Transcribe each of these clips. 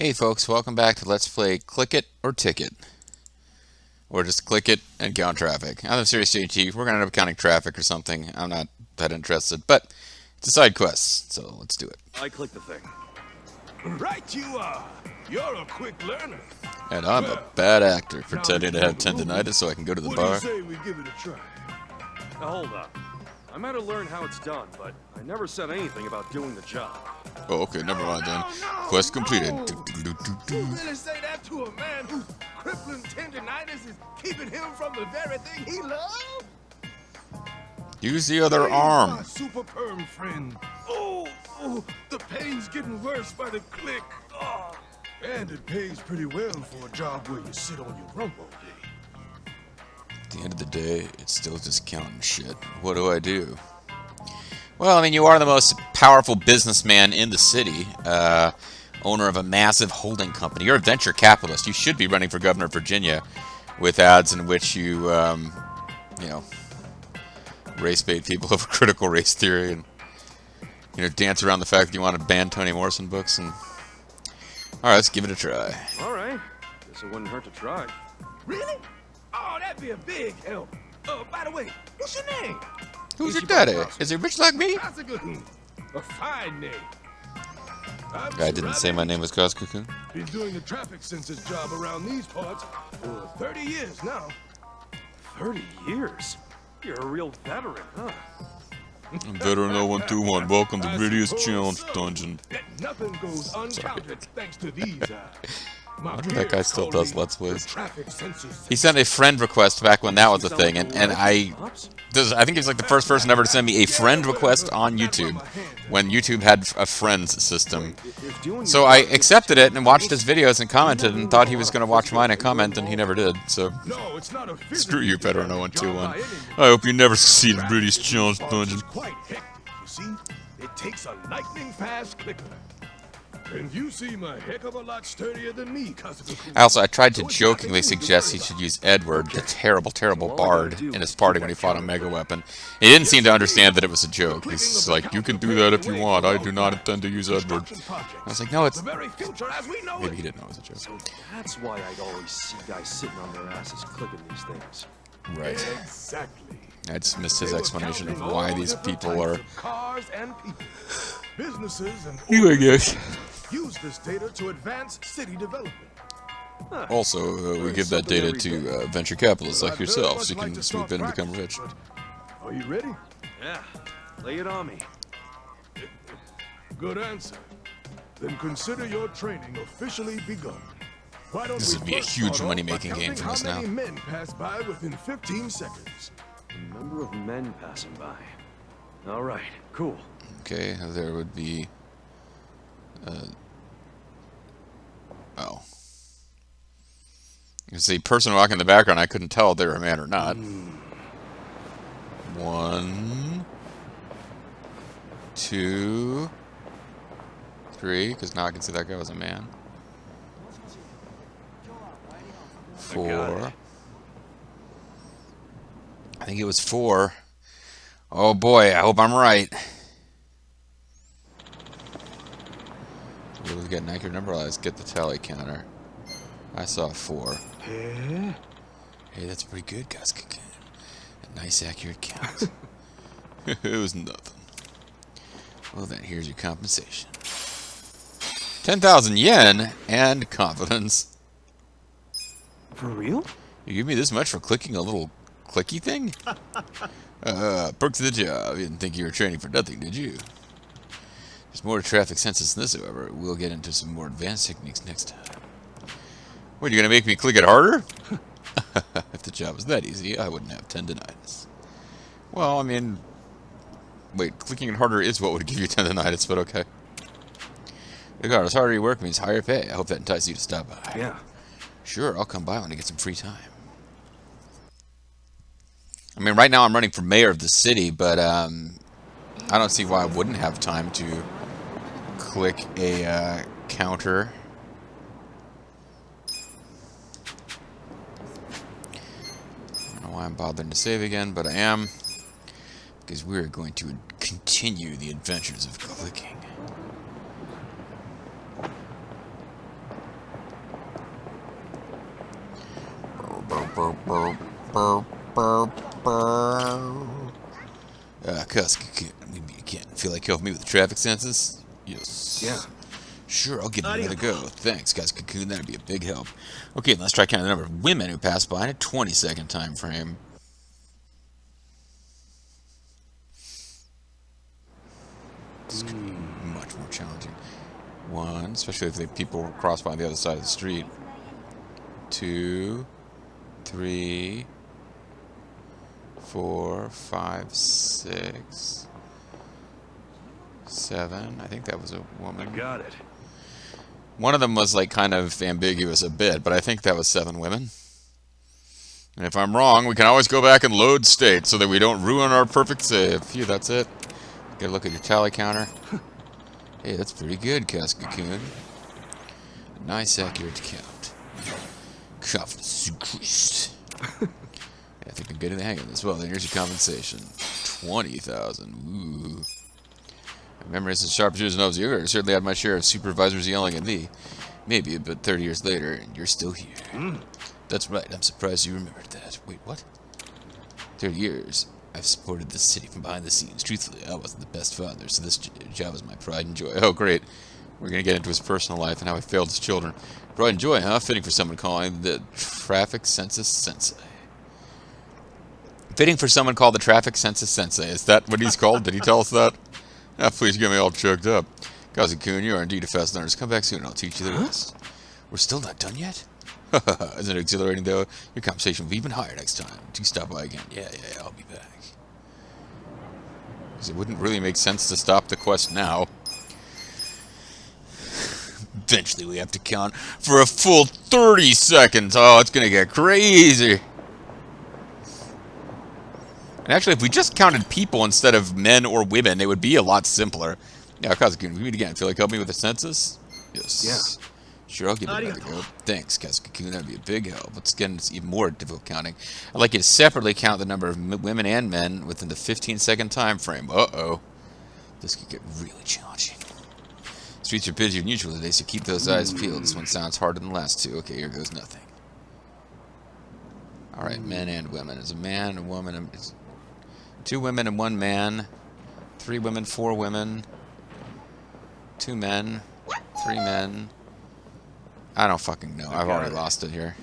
Hey folks, welcome back to Let's Play Click It or Ticket. Or just click it and count traffic. I'm a serious JT. We're going to end up counting traffic or something. I'm not that interested, but it's a side quest, so let's do it. I click the thing. Right you are. You're a quick learner. And I'm a bad actor, pretending to have tendinitis so I can go to the What bar. do you say we give it a try? Now hold up. I might have learned how it's done, but I never said anything about doing the job. Oh, okay, never mind then. Quest completed. You really say that to a man whose crippling tendinitis is keeping him from the very thing he loves? Use the other Hey, arm. my super perm friend. Oh, the pain's getting worse by the click. Oh. And it pays pretty well for a job where you sit on your rump all day. At the end of the day, it's still just counting shit. What do I do? Well, I mean, you are the most powerful businessman in the city, owner of a massive holding company. You're a venture capitalist. You should be running for governor of Virginia with ads in which you, race bait people over critical race theory and, dance around the fact that you want to ban Toni Morrison books. And all right, let's give it a try. All right. Guess it wouldn't hurt to try. Really? Oh, that'd be a big help. By the way, what's your name? Who's your daddy? Is he rich like me? That's a good one. A fine name. Guy didn't say my name was Cos Cocoon. Been doing the traffic census job around these parts for 30 years now. 30 years? You're a real veteran, huh? Veteran 0121, welcome to Video's Challenge Dungeon. Nothing goes uncounted thanks to these I wonder if that guy still does Let's Plays. traffic census. He sent a friend request back when that was a thing, and I think he's like the first person ever to send me a friend request on YouTube when YouTube had a friends system. So I accepted it and watched his videos and commented and thought he was going to watch mine and comment, and he never did. So No, it's not a screw you, Veteran 0121. I hope you never succeed in British Challenge Dungeon. It's quite hectic, you see. It takes a lightning fast clicker. And you seem a heck of a lot sturdier than me, Cousin. Also, I tried to jokingly suggest he should use Edward, the terrible, terrible bard, in his party when he fought a mega weapon. He didn't seem to understand that it was a joke. He's like, you can do that if you want. I do not intend to use Edward. I was like, no, it's... Maybe he didn't know it was a joke. So that's why I'd always see guys sitting on their asses clicking these things. Right. Exactly. I just missed his explanation of why these people are... Cars and people. Businesses and Anyway, guys. use this data to advance city development. Also, we give that data to venture capitalists like yourself, so you can swoop in and become rich. Are you ready? Yeah. Lay it on me. Good answer. Then consider your training officially begun. Why don't This we would be a first huge start off money-making by game counting for us how now. many men pass by within 15 seconds. A number of men passing by. All right. Cool. Okay, there would be... oh. You see, person walking in the background, I couldn't tell if they were a man or not. 1, 2, 3, because now I can see that guy was a man. 4. I think it was 4. Oh boy, I hope I'm right. We'll get an accurate number. Let's get the tally counter. I saw 4. Hey, that's pretty good, guys. A nice accurate count. It was nothing. Well then, here's your compensation. 10,000 yen and confidence. For real? You give me this much for clicking a little clicky thing? Perks of the job. You didn't think you were training for nothing, did you? There's more to traffic census than this, however. We'll get into some more advanced techniques next time. What, you're gonna make me click it harder? If the job was that easy, I wouldn't have tendinitis. Well, I mean... Wait, clicking it harder is what would give you tendinitis, but okay. Regardless, harder you work means higher pay. I hope that entices you to stop by. Yeah. Sure, I'll come by when I get some free time. I mean, right now I'm running for mayor of the city, but I don't see why I wouldn't have time to click a counter. I don't know why I'm bothering to save again, but I am. Because we're going to continue the adventures of clicking. Kusk, maybe you can't feel like helping me with the traffic census? Yes. Yeah. Sure, I'll give it another go. Thanks, guys. Cocoon, that'd be a big help. Okay, let's try counting the number of women who pass by in a 20-second time frame. This could be much more challenging. 1, especially if the people cross by the other side of the street. 2, 3, 4, 5, 6, 7. I think that was a woman. I got it. One of them was like kind of ambiguous a bit, but I think that was 7 women. And if I'm wrong, we can always go back and load state so that we don't ruin our perfect save. Phew, that's it. Get a look at your tally counter. Hey, that's pretty good, Cascocoon. Nice, accurate count. Confidence increased. Yeah, I think I'm getting the hang of this. Well, then here's your compensation. 20,000. Ooh. My memory is as sharp as yours and obvious. I certainly had my share of supervisors yelling at me. Maybe, but 30 years later, and you're still here. That's right. I'm surprised you remembered that. Wait, what? 30 years. I've supported this city from behind the scenes. Truthfully, I wasn't the best father, so this job is my pride and joy. Oh, great. We're going to get into his personal life and how he failed his children. Pride and joy, huh? Fitting for someone calling the traffic census Sensei. Fitting for someone called the traffic census Sensei. Is that what he's called? Did he tell us that? Ah, please get me all choked up. Kazu-kun, you are indeed a fast learner. Come back soon and I'll teach you the rest. We're still not done yet? Isn't it exhilarating, though? Your compensation will be even higher next time. Do stop by again. Yeah, I'll be back. Because it wouldn't really make sense to stop the quest now. Eventually we have to count for a full 30 seconds. Oh, it's going to get crazy. And actually, if we just counted people instead of men or women, it would be a lot simpler. Yeah, Kazu-kun, can we meet again? Feel like helping me with the census? Yes. Yeah. Sure, I'll give it another go. Thanks, Kazu-kun. That'd be a big help. Let's get into even more difficult counting. I'd like you to separately count the number of women and men within the 15-second time frame. Uh-oh. This could get really challenging. Streets are busier than usual today, so keep those eyes peeled. This one sounds harder than the last two. Okay, here goes nothing. Alright, men and women. There's a man and a woman. And 2 women and 1 man. 3 women, 4 women. 2 men. 3 men. I don't fucking know. I've already lost it here.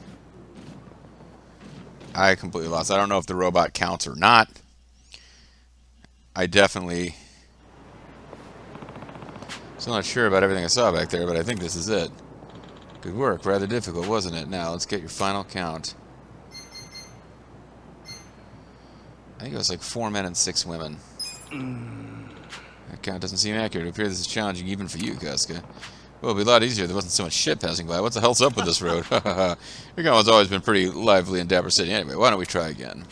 I completely lost. I don't know if the robot counts or not. I definitely... Still not sure about everything I saw back there, but I think this is it. Good work. Rather difficult, wasn't it? Now, let's get your final count. I think it was like 4 men and 6 women. That count doesn't seem accurate. It appears this is challenging even for you, Casca. Well, it'd be a lot easier if there wasn't so much shit passing by. What the hell's up with this road? Your count's always been pretty lively in Dapper City. Anyway, why don't we try again?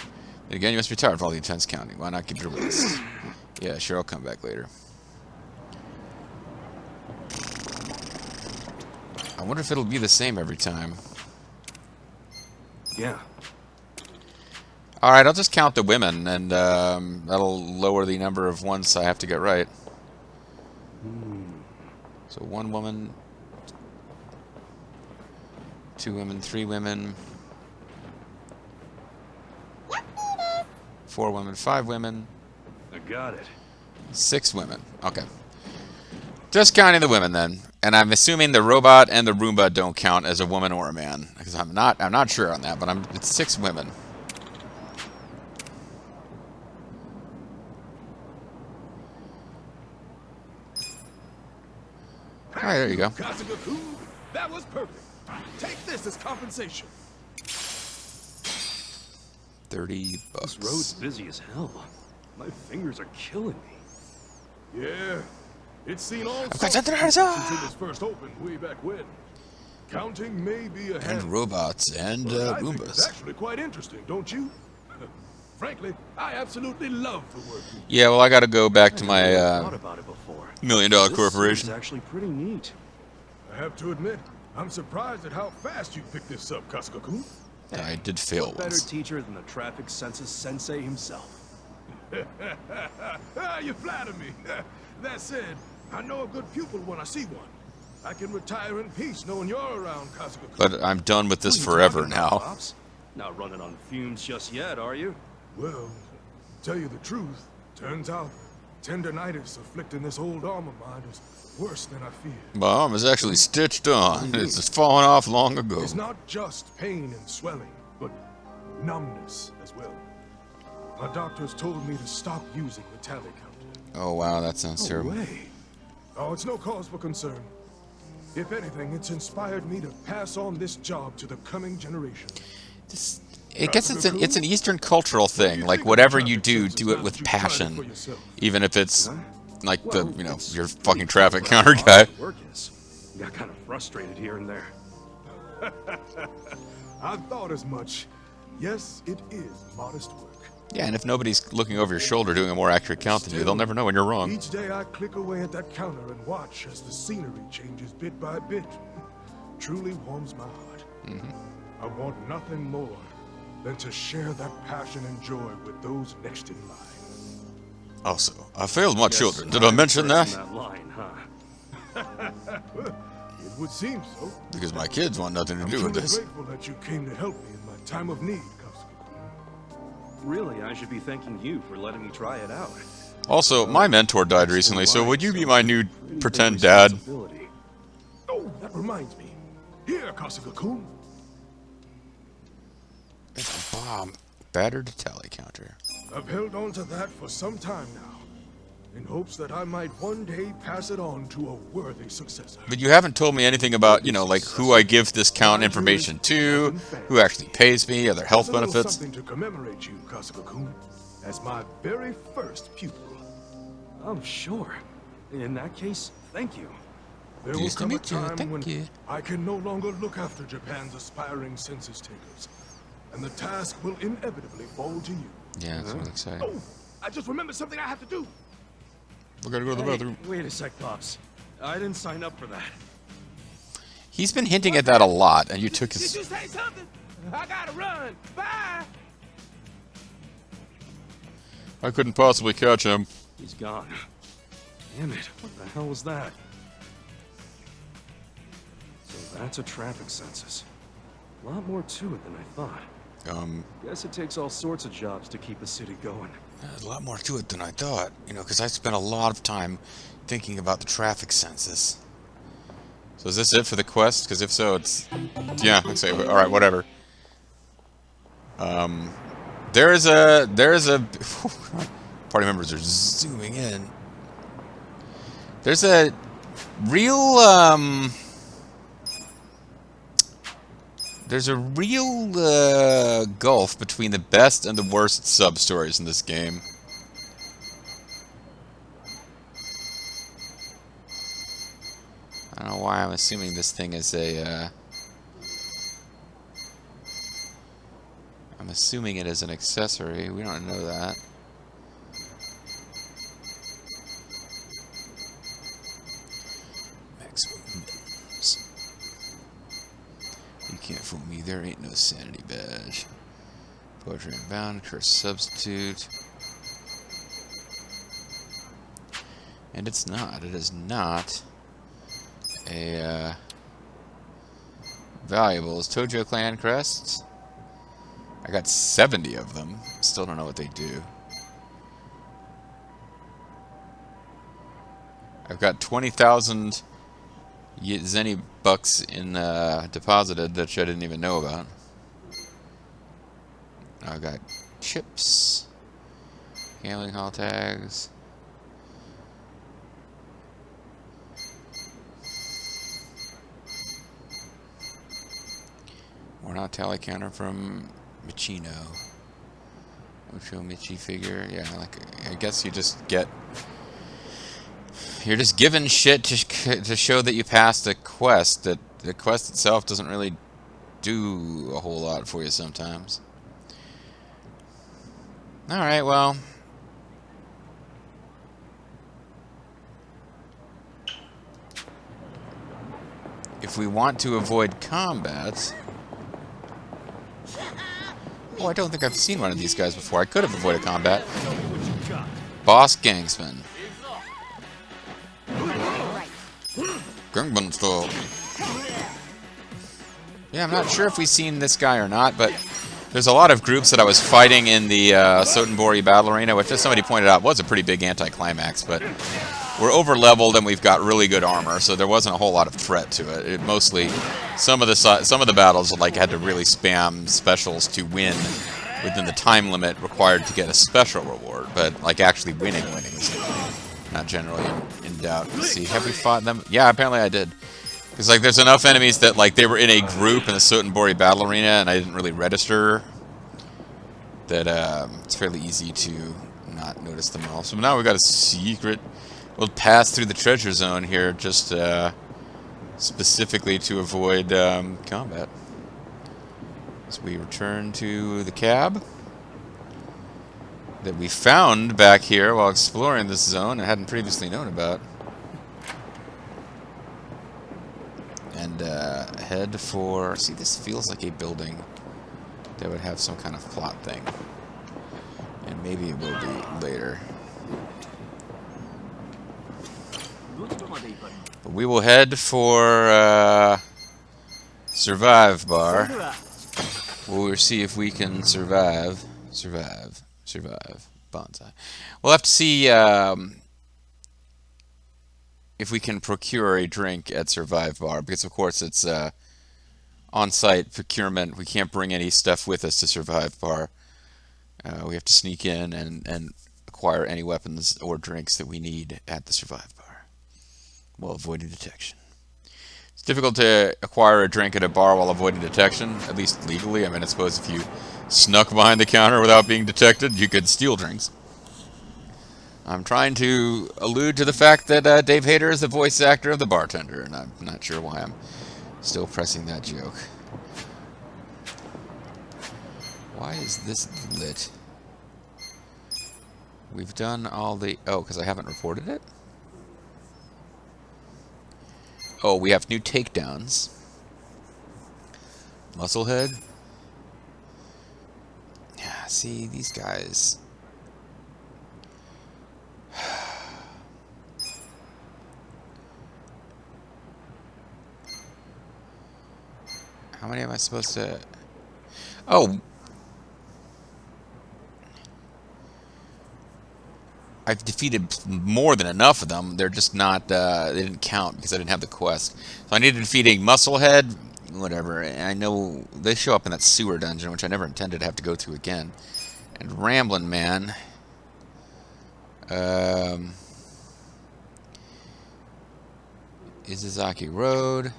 And again, you must be tired of all the intense counting. Why not keep your list? Yeah, sure, I'll come back later. I wonder if it'll be the same every time. Yeah. Alright, I'll just count the women, and that'll lower the number of ones I have to get right. So 1 woman, 2 women, 3 women, 4 women, 5 women. I got it. 6 women. Okay. Just counting the women then. And I'm assuming the robot and the Roomba don't count as a woman or a man. Because I'm not sure on that, but it's 6 women. Alright, there you go. Kazu-kun, that was perfect. Take this as compensation. 30 bucks. This road's busy as hell. My fingers are killing me. Yeah, it's seen all got sorts something of to people say. since it was first opened way back when. Counting may be a And handful, robots and but I think it's Roombas. actually quite interesting, don't you? Frankly, I absolutely love the work you do. Yeah, well, I gotta go back to my thought about it before. $1 million corporation. This is actually pretty neat. I have to admit, I'm surprised at how fast you picked this up, Kazu-kun. I did fail What better once. teacher than the traffic census Sensei himself? You flatter me. That said, I know a good pupil when I see one. I can retire in peace knowing you're around, Kazu-kun. But I'm done with this What are you forever talking about, now. Pops? Not running on fumes just yet, are you? Well, tell you the truth, turns out tendonitis afflicting this old arm of mine is worse than I feared. My arm is actually stitched on. It's just fallen off long ago. It's not just pain and swelling, but numbness as well. My doctors told me to stop using the tally counter. Oh wow, that sounds terrible. Way. Oh, it's no cause for concern. If anything, it's inspired me to pass on this job to the coming generation. I guess it's an Eastern cultural thing. Like whatever you do, do it with passion, even if it's like your fucking traffic counter guy. Work is. Got kind of frustrated here and there. I thought as much. Yes, it is modest work. Yeah, and if nobody's looking over your shoulder doing a more accurate count than you, they'll never know when you're wrong. Each day I click away at that counter and watch as the scenery changes bit by bit. Truly warms my heart. I want nothing more than to share that passion and joy with those next in line. Also, I failed my children. Did I mention that? That line, huh? It would seem so. Because my kids want nothing to do with I'm this. grateful that you came to help me in my time of need, Kasuga. Really, I should be thanking you for letting me try it out. Also, my mentor died recently, so would you be my new pretend dad? Oh, that reminds me. Here, Kasuga-kun. It's a bomb. Battered tally counter. I've held on to that for some time now, in hopes that I might one day pass it on to a worthy successor. But you haven't told me anything about, like who I give this count information to, who actually pays me, other health There's a little benefits. something to commemorate you, Kasuga-kun, as my very first pupil. Oh, sure. In that case, thank you. There will Pleased to come a meet you. time Thank when you. I can no longer look after Japan's aspiring census takers, and the task will inevitably fall to you. Yeah, it's really exciting. Oh, I just remembered something I have to do. We gotta go to the bathroom. Wait a sec, Pops. I didn't sign up for that. He's been hinting at that a lot, and you took Did his... you say something? I gotta run. Bye. I couldn't possibly catch him. He's gone. Damn it, what the hell was that? So that's a traffic census. A lot more to it than I thought. Guess it takes all sorts of jobs to keep a city going. There's a lot more to it than I thought, because I spent a lot of time thinking about the traffic census. So is this it for the quest? Because if so, it's... Yeah, let's say, alright, whatever. There is a... Party members are zooming in. There's a real, There's a real, gulf between the best and the worst sub-stories in this game. I don't know why I'm assuming this thing is a, I'm assuming it is an accessory. We don't know that. Maximum minimums. You can't fool me. There ain't no sanity badge. Poetry Unbound, Curse Substitute. And it's not. It is not a valuables. Tojo Clan crests. I got 70 of them. Still don't know what they do. I've got 20,000 Zenny bucks in deposited that I didn't even know about. I've got chips, gambling hall tags. We're not tally counter from Michino. Ocho Michi figure. Yeah, like I guess you just get. You're just given shit to show that you passed a quest. That the quest itself doesn't really do a whole lot for you sometimes. All right, well. If we want to avoid combat... Oh, I don't think I've seen one of these guys before. I could have avoided combat. Boss Gangsman. Gangbang style. Yeah, I'm not sure if we've seen this guy or not, but There's a lot of groups that I was fighting in the Sotenbori Battle Arena, which, as somebody pointed out, was a pretty big anticlimax, but we're over-leveled and we've got really good armor, so there wasn't a whole lot of threat to it. It mostly, some of the battles like had to really spam specials to win within the time limit required to get a special reward, but like actually winning is not generally in doubt. Let's see, have we fought them? Yeah, apparently I did. Because like there's enough enemies that like they were in a group in the Sotenbori Battle Arena and I didn't really register that it's fairly easy to not notice them all. So now we've got a secret. We'll pass through the treasure zone here just specifically to avoid combat. So we return to the cab that we found back here while exploring this zone and hadn't previously known about. And head for... See, this feels like a building that would have some kind of plot thing. And maybe it will be later. But we will head for Survive Bar. We'll see if we can survive. Bonsai. We'll have to see if we can procure a drink at Survive Bar, because of course it's on-site procurement. We can't bring any stuff with us to Survive Bar. We have to sneak in and acquire any weapons or drinks that we need at the Survive Bar while avoiding detection. It's difficult to acquire a drink at a bar while avoiding detection, at least legally. I mean, I suppose if you snuck behind the counter without being detected, you could steal drinks. I'm trying to allude to the fact that Dave Hayter is the voice actor of the bartender, and I'm not sure why I'm still pressing that joke. Why is this lit? We've done all the... Oh, because I haven't reported it? Oh, we have new takedowns. Musclehead. Yeah, see, these guys... How many am I supposed to... Oh! I've defeated more than enough of them. They're just not... they didn't count because I didn't have the quest. So I needed defeating Musclehead, whatever. And I know they show up in that sewer dungeon, which I never intended to have to go through again. And Ramblin' Man... Izazaki Road.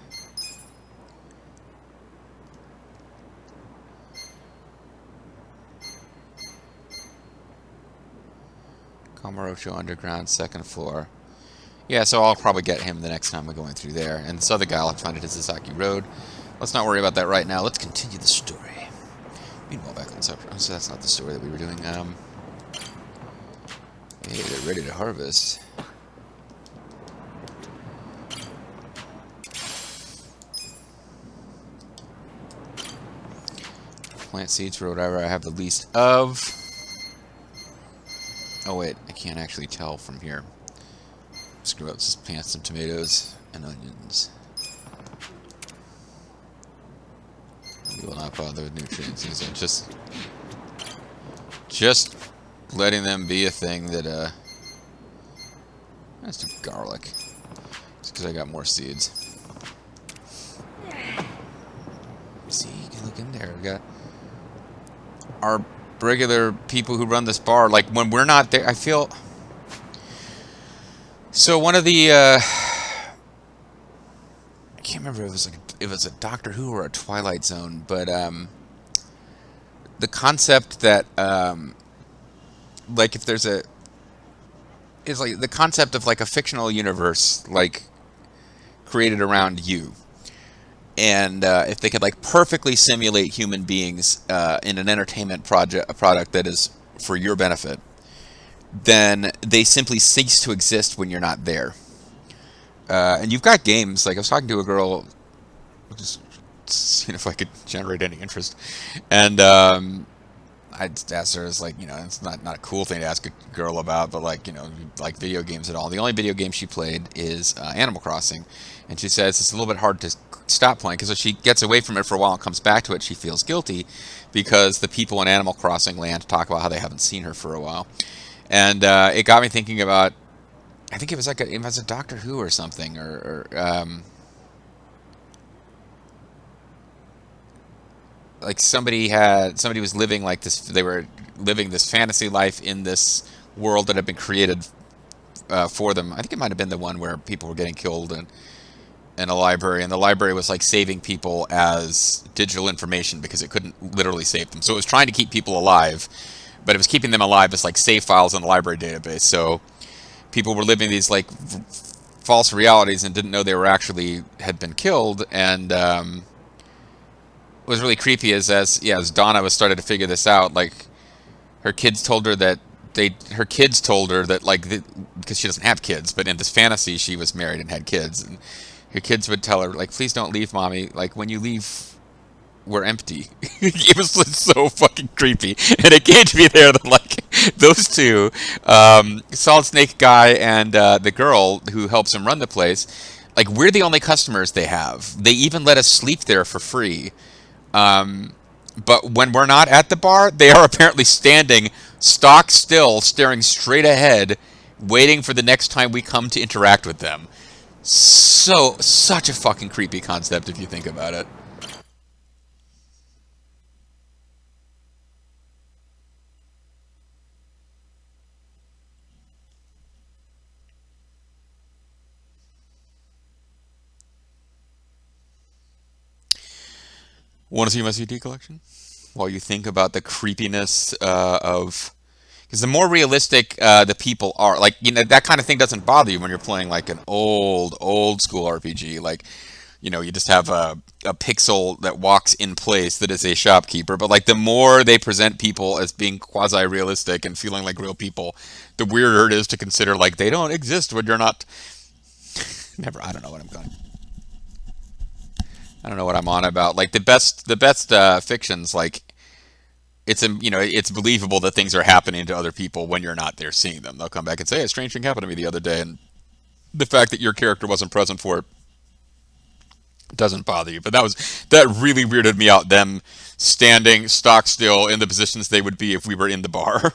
Kamurocho Underground, second floor. Yeah, so I'll probably get him the next time we're going through there. And this other guy, I'll find it at Izazaki Road. Let's not worry about that right now. Let's continue the story. Meanwhile, back on the subject. Oh, so that's not the story that we were doing. Hey, they're ready to harvest. Plant seeds for whatever I have the least of. Oh wait, I can't actually tell from here. Screw up, just plant some tomatoes and onions. We will not bother with nutrients. These are just letting them be a thing that let's do garlic. Just because I got more seeds. See, you can look in there. We got our regular people who run this bar. Like when we're not there, I feel. So one of the I can't remember if it was a Doctor Who or a Twilight Zone, but the concept that like if there's a is like the concept of like a fictional universe like created around you. And if they could like perfectly simulate human beings in an entertainment product that is for your benefit, then they simply cease to exist when you're not there. And you've got games, like I was talking to a girl, just seeing if I could generate any interest, and I just asked her, it's like, you know, it's not a cool thing to ask a girl about, but like, you know, like video games at all. The only video game she played is Animal Crossing, and she says it's a little bit hard to stop playing because if she gets away from it for a while and comes back to it, she feels guilty because the people in Animal Crossing land talk about how they haven't seen her for a while, and it got me thinking about. I think it was like it was a Doctor Who or something, or like somebody was living like this. They were living this fantasy life in this world that had been created for them. I think it might have been the one where people were getting killed in a library, and the library was like saving people as digital information because it couldn't literally save them. So it was trying to keep people alive, but it was keeping them alive as like save files in the library database. So people were living these like false realities and didn't know they were actually had been killed. And what was really creepy is as Donna was started to figure this out, like her kids told her that like because she doesn't have kids, but in this fantasy she was married and had kids, and her kids would tell her like, please don't leave, mommy, like when you leave we're empty. It was so fucking creepy, and it came to me there that like those two, Solid Snake guy and the girl who helps him run the place, like we're the only customers they have. They even let us sleep there for free. But when we're not at the bar, they are apparently standing stock still, staring straight ahead, waiting for the next time we come to interact with them. Such a fucking creepy concept if you think about it. Want to see my CD collection? While you think about the creepiness of... Because the more realistic the people are, like, you know, that kind of thing doesn't bother you when you're playing, like, an old school RPG. Like, you know, you just have a pixel that walks in place that is a shopkeeper. But, like, the more they present people as being quasi-realistic and feeling like real people, the weirder it is to consider, like, they don't exist when you're not... I don't know what I'm going... I don't know what I'm on about. Like the best fictions, like it's believable that things are happening to other people when you're not there seeing them. They'll come back and say, hey, a strange thing happened to me the other day, and the fact that your character wasn't present for it doesn't bother you. But that really weirded me out. Them standing stock still in the positions they would be if we were in the bar.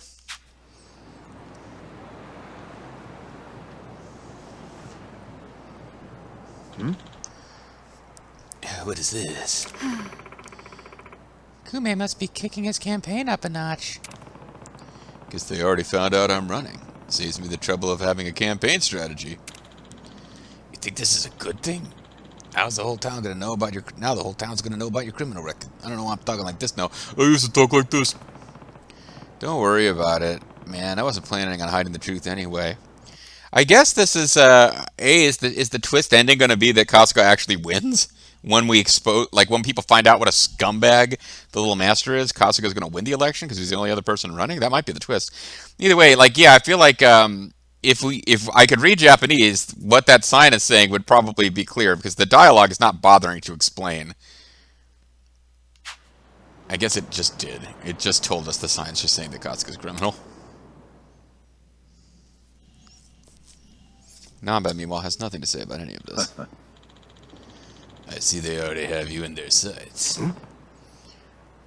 What is this? Kume must be kicking his campaign up a notch. Guess they already found out I'm running. Saves me the trouble of having a campaign strategy. You think this is a good thing? How's the whole town gonna know about your... Now the whole town's gonna know about your criminal record. I don't know why I'm talking like this now. I used to talk like this. Don't worry about it. Man, I wasn't planning on hiding the truth anyway. I guess this is, is the twist ending gonna be that Costco actually wins? When we when people find out what a scumbag the little master is, Kasuga's going to win the election because he's the only other person running. That might be the twist. Either way, like, yeah, I feel like if I could read Japanese, what that sign is saying would probably be clear because the dialogue is not bothering to explain. I guess it just did. It just told us the sign's just saying that Kasuga's criminal. Namba, meanwhile, has nothing to say about any of this. I see they already have you in their sights.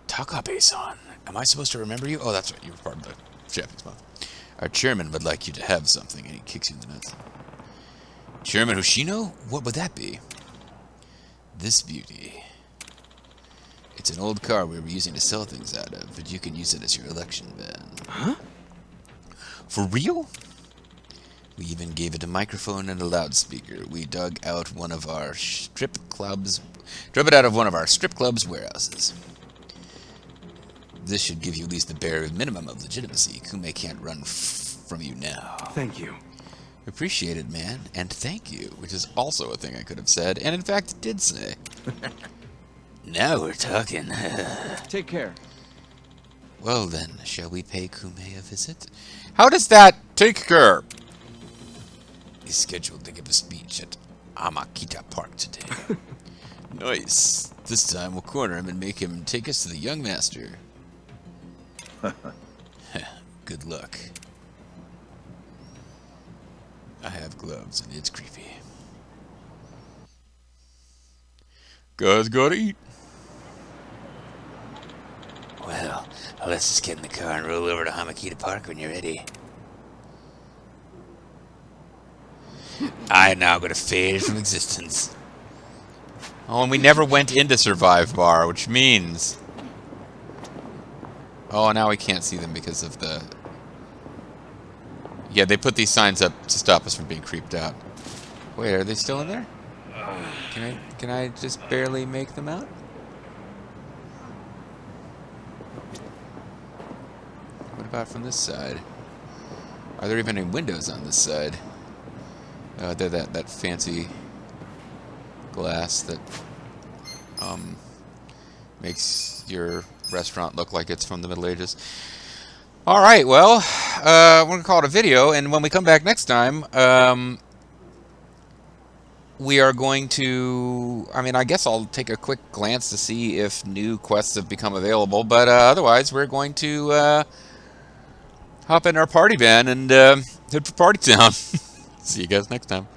Takabe-san, am I supposed to remember you? Oh, that's right, you were part of the Japanese month. Our chairman would like you to have something, and he kicks you in the nuts. Chairman Hoshino? What would that be? This beauty. It's an old car we were using to sell things out of, but you can use it as your election van. Huh? For real? We even gave it a microphone and a loudspeaker. We dug it out of one of our strip club's warehouses. This should give you at least the bare minimum of legitimacy. Kume can't run from you now. Thank you. Appreciated, man, and thank you, which is also a thing I could have said, and in fact did say. Now we're talking. Take care. Well then, shall we pay Kume a visit? How does that take care? He's scheduled to give a speech at Amakita Park today. Nice. This time we'll corner him and make him take us to the young master. Good luck. I have gloves and it's creepy. Guys gotta eat. Well, let's just get in the car and roll over to Hamakita Park when you're ready. I am now going to fade from existence. Oh, and we never went into Survive Bar, which means... Oh, now we can't see them because of the... Yeah, they put these signs up to stop us from being creeped out. Wait, are they still in there? Can I just barely make them out? What about from this side? Are there even any windows on this side? They're that fancy glass that makes your restaurant look like it's from the Middle Ages. All right, well, we're gonna call it a video, and when we come back next time, we are going to... I mean, I guess I'll take a quick glance to see if new quests have become available, but otherwise, we're going to hop in our party van and head for Party Town. See you guys next time.